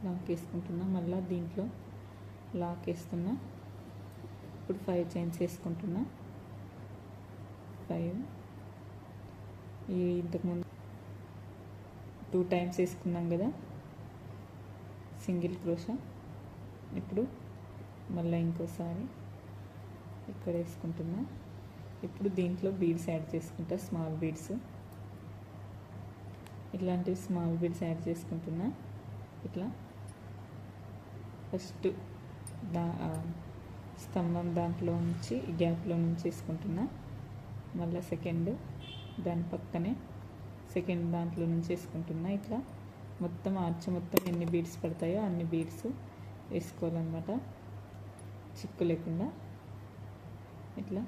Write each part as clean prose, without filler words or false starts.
Lock వేసుకుంటున్నా, మళ్ళీ దీంట్లో లాక్ వేస్తున్నా. ఇప్పుడు 5 చైన్స్ వేసుకుంటున్నా. 5 ఇంతకుముందు 2 టైమ్స్ వేసుకున్నాం కదా సింగిల్ క్రోషా. ఇప్పుడు మళ్ళీ ఇంకోసారి ఇక్కడ వేసుకుంటున్నా. ఇప్పుడు దీంట్లో బీడ్స్ యాడ్ చేసుకుంటా, స్మాల్ బీడ్స్. ఇట్లాంటివి స్మాల్ బీడ్స్ యాడ్ చేసుకుంటున్నా. ఇట్లా ఫస్ట్ స్తంభం దాంట్లో నుంచి గ్యాప్లో నుంచి వేసుకుంటున్నా. మళ్ళీ సెకండ్ దాని పక్కనే సెకండ్ దాంట్లో నుంచి వేసుకుంటున్నా. ఇట్లా మొత్తం ఆర్చ్ మొత్తం ఎన్ని బీడ్స్ పడతాయో అన్ని బీడ్స్ వేసుకోవాలన్నమాట, చిక్కు లేకుండా. ఇట్లా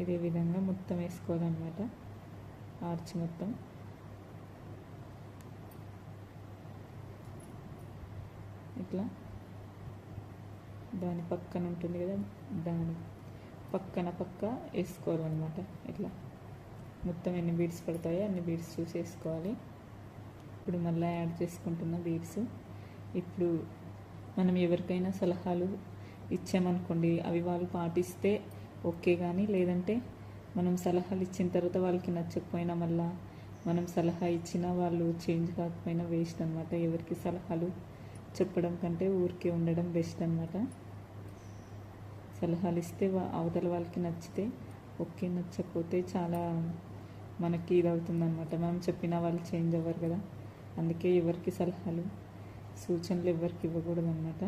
ఇదే విధంగా మొత్తం వేసుకోవాలన్నమాట, ఆర్చ్ మొత్తం. ఇట్లా దాని పక్కన ఉంటుంది కదా, దాని పక్క వేసుకోవాలన్నమాట. ఇట్లా మొత్తం ఎన్ని బీడ్స్ పడతాయో అన్ని బీడ్స్ చూసి వేసుకోవాలి. ఇప్పుడు మళ్ళీ యాడ్ చేసుకుంటున్న బీడ్స్. ఇప్పుడు మనం ఎవరికైనా సలహాలు ఇచ్చామనుకోండి, అవి వాళ్ళు పాటిస్తే ఓకే, కానీ లేదంటే మనం సలహాలు ఇచ్చిన తర్వాత వాళ్ళకి నచ్చకపోయినా, మళ్ళీ మనం సలహా ఇచ్చినా వాళ్ళు చేంజ్ కాకపోయినా వేస్ట్ అనమాట. ఎవరికి సలహాలు చెప్పడం కంటే ఊరికే ఉండడం బెస్ట్ అనమాట. సలహాలు ఇస్తే అవతల వాళ్ళకి నచ్చితే ఓకే, నచ్చకపోతే చాలా మనకి ఇది అవుతుంది అనమాట. మనం చెప్పినా వాళ్ళు చేంజ్ అవ్వరు కదా, అందుకే ఎవరికి సలహాలు సూచనలు ఎవరికి ఇవ్వకూడదు అనమాట.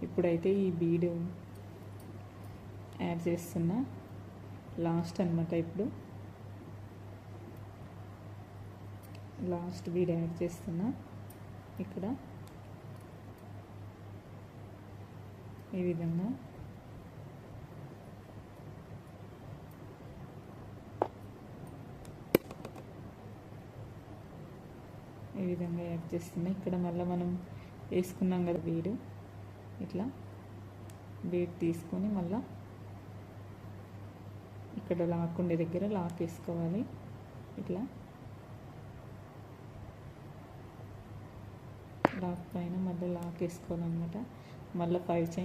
ఇప్పుడైతే ఈ బీడ్ యాడ్ చేస్తున్నా, లాస్ట్ అనమాట. ఇప్పుడు లాస్ట్ బీడ్ యాడ్ చేస్తున్నా. ఇక్కడ ఈ విధంగా యాడ్ చేస్తున్నా. ఇక్కడ మళ్ళీ మనం వేసుకున్నాం కదా బీడ్, ఇట్లా బీడ్ తీసుకొని మళ్ళీ ఇక్కడ లాక్ ఉండే దగ్గర లాక్ వేసుకోవాలి. ఇట్లా లాక్ పైన మళ్ళీ లాక్ వేసుకోవాలన్నమాట. మళ్ళీ 5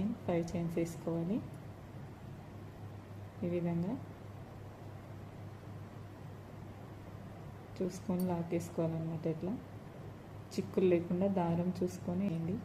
చైన్స్ వేసుకోవాలి. ఈ విధంగా చూసుకొని లాక్ వేసుకోవాలన్నమాట. ఇట్లా చిక్కులు లేకుండా దారం చూసుకొని వేయండి.